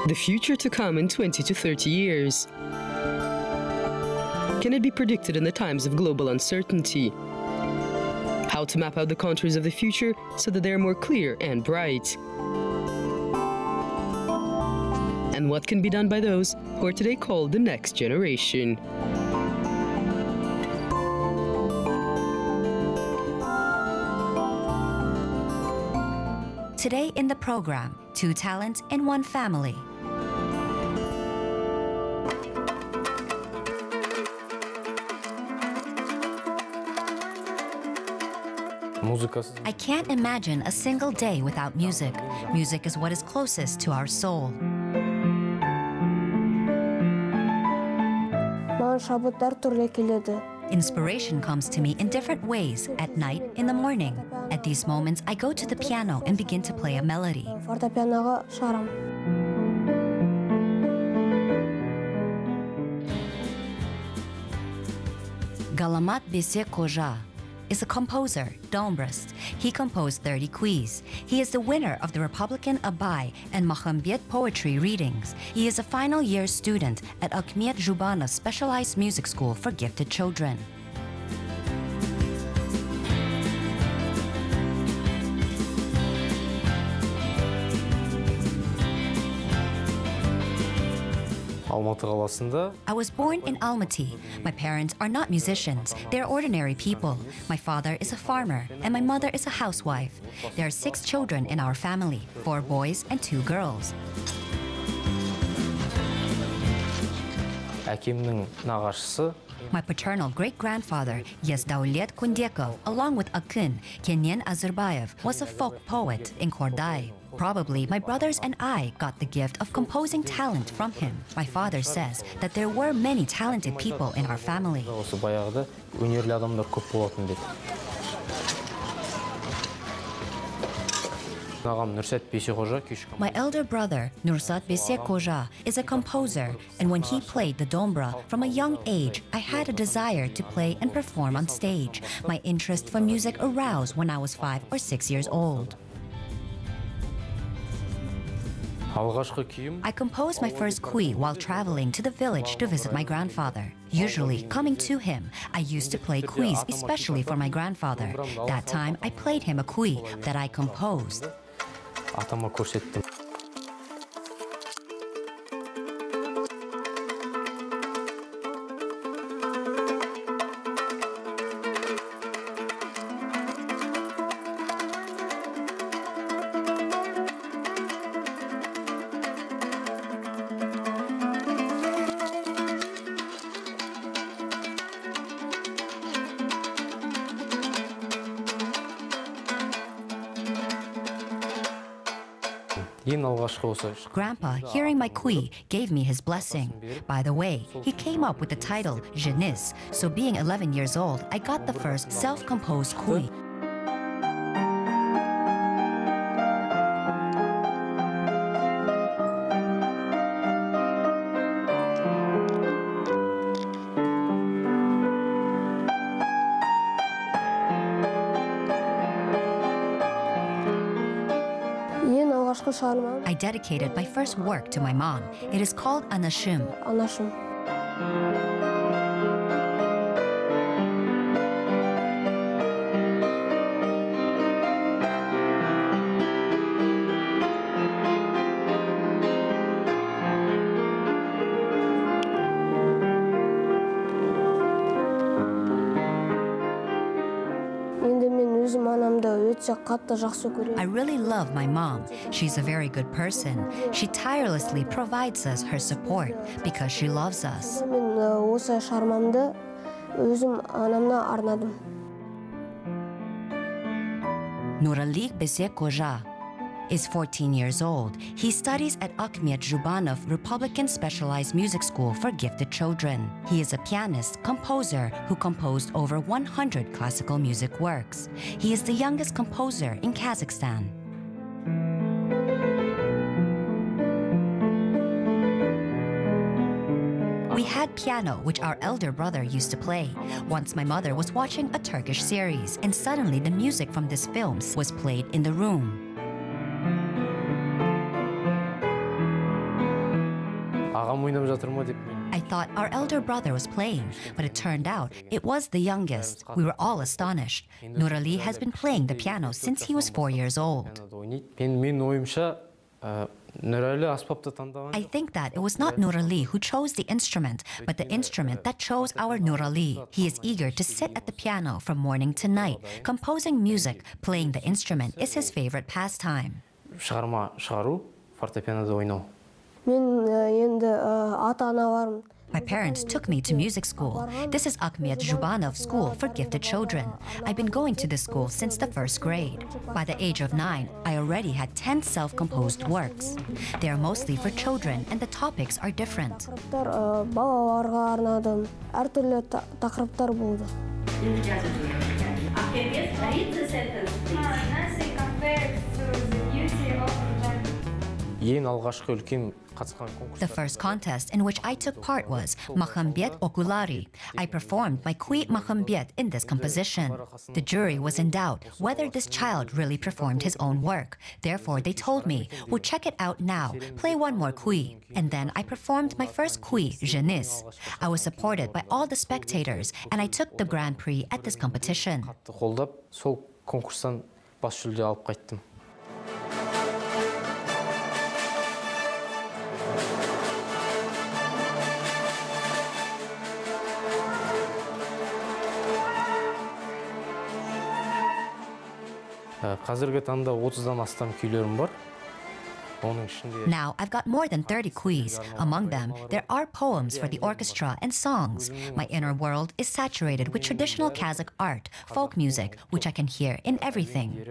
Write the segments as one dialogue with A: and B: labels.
A: The future to come in 20 to 30 years. Can it be predicted in the times of global uncertainty? How to map out the contours of the future so that they are more clear and bright. And what can be done by those who are today called the next generation?
B: Today in the program, 2 talents in 1 family. I can't imagine a single day without music. Music is what is closest to our soul. Inspiration comes to me in different ways, at night, in the morning. At these moments, I go to the piano and begin to play a melody. Galamat Beysekozha is a composer, dombrist. He composed 30 kyuis. He is the winner of the Republican Abai and Mahambet poetry readings. He is a final year student at Zhubanov Specialized Music School for Gifted Children. I was born in Almaty. My parents are not musicians. They are ordinary people. My father is a farmer and my mother is a housewife. There are 6 children in our family, 4 boys and 2 girls. My paternal great-grandfather, Yezdaulet Kundeko, along with Akın, Kenyan Azerbayev, was a folk poet in Kordai. Probably my brothers and I got the gift of composing talent from him. My father says that there were many talented people in our family. My elder brother, Nurali Beysekozha, is a composer, and when he played the dombra from a young age, I had a desire to play and perform on stage. My interest for music aroused when I was 5 or 6 years old. I composed my first kyui while traveling to the village to visit my grandfather. Usually, coming to him, I used to play kyuis especially for my grandfather. That time, I played him a kyui that I composed. Grandpa, hearing my kyui, gave me his blessing. By the way, he came up with the title Jeunesse, so being 11 years old, I got the first self-composed kyui. I dedicated my first work to my mom. It is called Anashim. I really love my mom. She's a very good person. She tirelessly provides us her support because she loves us. Nurali Beysekozha is 14 years old. He studies at Zhubanov Republican Specialized Music School for Gifted Children. He is a pianist, composer who composed over 100 classical music works. He is the youngest composer in Kazakhstan. We had piano, which our elder brother used to play. Once my mother was watching a Turkish series, and suddenly the music from this film was played in the room. I thought our elder brother was playing, but it turned out it was the youngest. We were all astonished. Nurali has been playing the piano since he was 4 years old. I think that it was not Nurali who chose the instrument, but the instrument that chose our Nurali. He is eager to sit at the piano from morning to night. Composing music, playing the instrument is his favorite pastime. My parents took me to music school. This is Zhubanov School for gifted children. I've been going to this school since the first grade. By the age of 9, I already had 10 self-composed works. They are mostly for children and the topics are different. The first contest in which I took part was Mahambet Okulari. I performed my Kui Mahambet in this composition. The jury was in doubt whether this child really performed his own work. Therefore, they told me, "We'll check it out now, play one more Kui." And then I performed my first Kui, Jeunesse. I was supported by all the spectators, and I took the Grand Prix at this competition. Now, I've got more than 30 kyuis. Among them, there are poems for the orchestra and songs. My inner world is saturated with traditional Kazakh art, folk music, which I can hear in everything.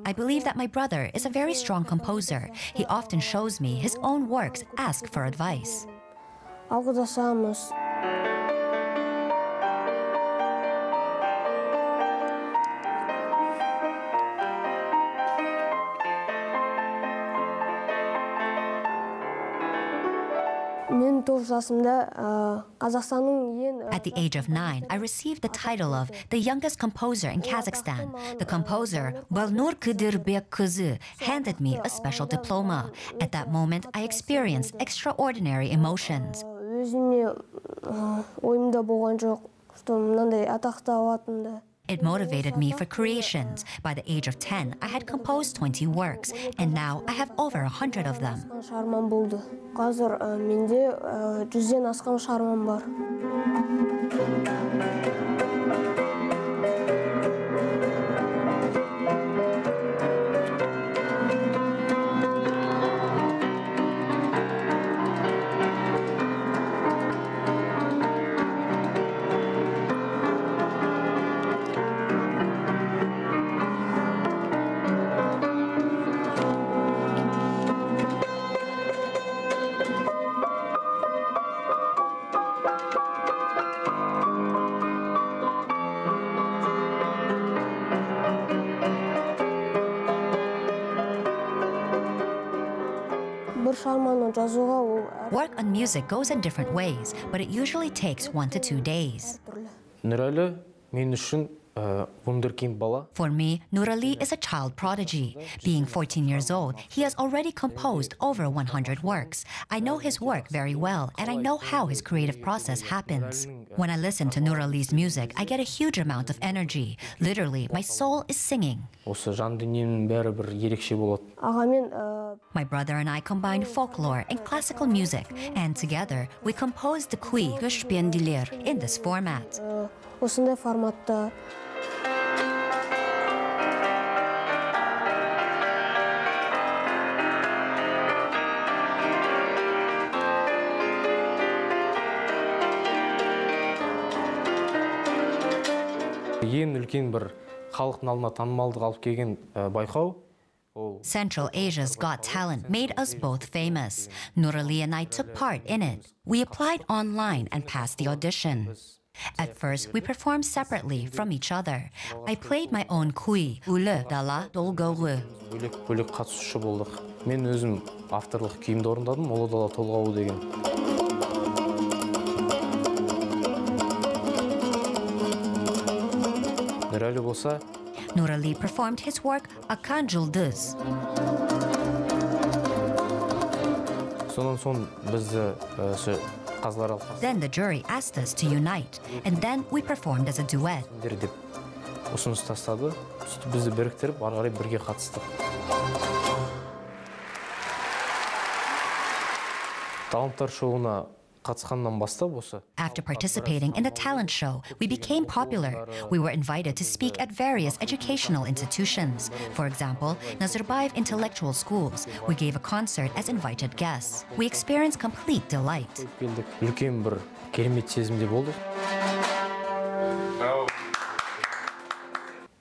B: I believe that my brother is a very strong composer. He often shows me his own works, ask for advice. At the age of 9, I received the title of the youngest composer in Kazakhstan. The composer, Gulnur Kıdırbek-kızı, handed me a special diploma. At that moment, I experienced extraordinary emotions. It motivated me for creations. By the age of 10, I had composed 20 works, and now I have over 100 of them. Work on music goes in different ways, but it usually takes 1 to 2 days. For me, Nurali is a child prodigy. Being 14 years old, he has already composed over 100 works. I know his work very well, and I know how his creative process happens. When I listen to Nurali's music, I get a huge amount of energy. Literally, my soul is singing. My brother and I combined folklore and classical music, and together we composed the Kui in this format. Central Asia's Got Talent made us both famous. Nurali and I took part in it. We applied online and passed the audition. At first, we performed separately from each other. I played my own kui, ule, dala, dolgogу.
C: Бөлек қатысушы болдық. Мен өзім авторлық күйімді орындадым, ұлы дала толғауы деген. Nurali болса,
B: Nurali performed his work Akan Julduz.
C: Сонан соң бізді қазылар алқасы
B: Then the jury asked us to unite, and then we performed as a duet.
C: деп ұсыныс тастады. Сөйтіп бізді біріктіріп, ары қарай бірге қатыстық. Таланттар шоуына қатысқаннан бастап осы.
B: After participating in the talent show, we became popular. We were invited to speak at various educational institutions. For example, Nazarbayev Intellectual Schools. We gave a concert as invited guests. We experienced complete delight.
C: Үлкен бір керемет сезімде болдық.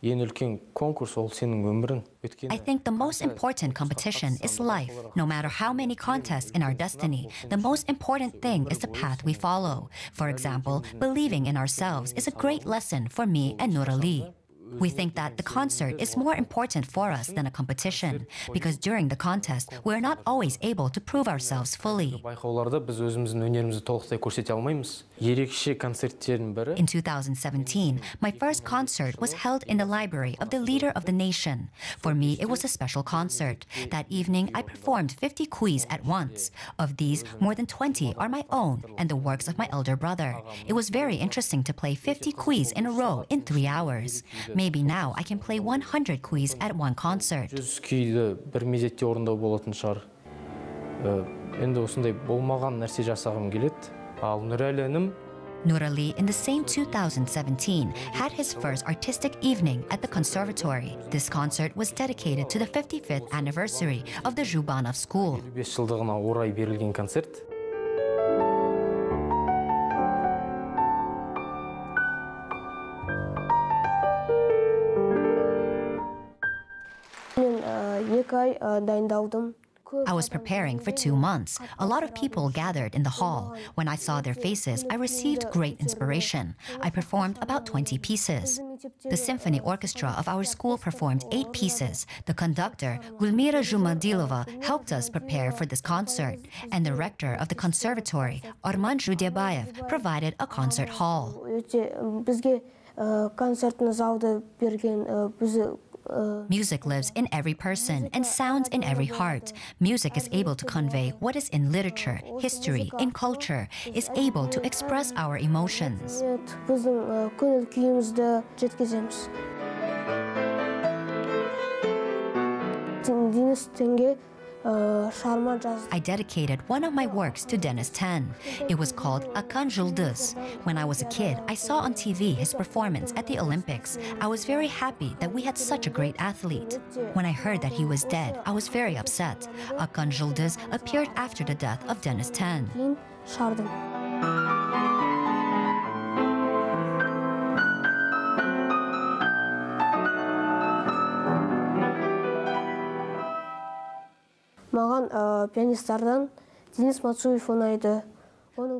C: Ең үлкен конкурс ол сенің өмірің.
B: I think the most important competition is life. No matter how many contests in our destiny, the most important thing is the path we follow. For example, believing in ourselves is a great lesson for me and Nurali. We think that the concert is more important for us than a competition, because during the contest, we're not always able to prove ourselves fully.
C: Байқауларда біз өзіміздің өнерімізді толықтай көрсете алмаймыз. Ерекше концерттердің бірі.
B: In 2017, my first concert was held in the library of the leader of the nation. For me, it was a special concert. That evening, I performed 50 kyuis at once. Of these, more than 20 are my own and the works of my elder brother. It was very interesting to play 50 kyuis in a row in 3 hours. Maybe now I can play 100 kyuis at one concert.
C: 100 күйді бір мезетте орындау болатын шығар. Енді осындай болмаған нәрсе жасағым келеді. Ал Nurali інім
B: Nurali, in the same 2017, had his first artistic evening at the conservatory. This concert was dedicated to the 55th anniversary of the Zhubanov School.
C: 55 жылдығына орай берілген концерт.
B: I was preparing for 2 months. A lot of people gathered in the hall. When I saw their faces, I received great inspiration. I performed about 20 pieces. The symphony orchestra of our school performed 8 pieces. The conductor, Gulmira Jumadilova, helped us prepare for this concert. And the rector of the conservatory, Arman Judyabayev, provided a concert hall. Music lives in every person and sounds in every heart. Music is able to convey what is in literature, history, in culture, is able to express our emotions. I dedicated one of my works to Denis Ten. It was called Akan Julduz. When I was a kid, I saw on TV his performance at the Olympics. I was very happy that we had such a great athlete. When I heard that he was dead, I was very upset. Akan Julduz appeared after the death of Denis Ten.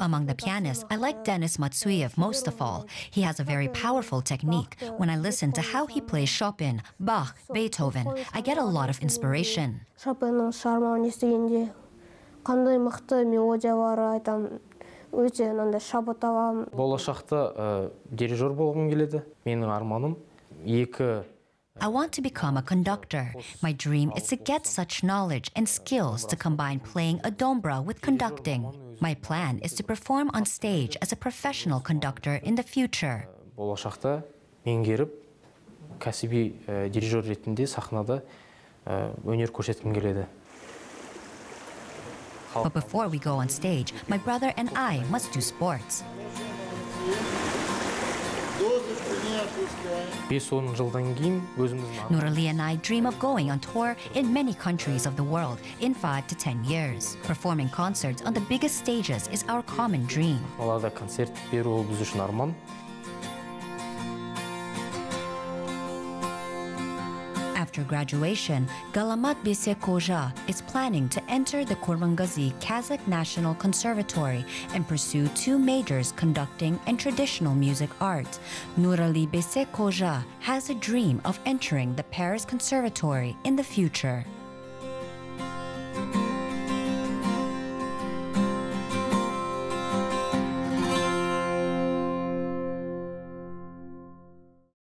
B: Among the pianists, I like Denis Matsuyev most of all. He has a very powerful technique. When I listen to how he plays Chopin, Bach, Beethoven, I get a lot of inspiration.
C: Болашақта дирижер болғым келеді. Менің арманым
B: I want to become a conductor. My dream is to get such knowledge and skills to combine playing a dombra with conducting. My plan is to perform on stage as a professional conductor in the future.
C: Болашақта меңгеріп, кәсіби дирижер ретінде сахнада өнер көрсеткім келеді.
B: But before we go on stage, my brother and I must do sports.
C: 5-10 жылдан кейін
B: Nurali and I dream of going on tour in many countries of the world in 5 to 10 years. Performing concerts on the biggest stages is our common dream.
C: Қалада концерт беру ол біз үшін arman.
B: After graduation, Galamat Beysekozha is planning to enter the Kurmangazi Kazakh National Conservatory and pursue 2 majors conducting and traditional music art. Nurali Beysekozha has a dream of entering the Paris Conservatory in the future.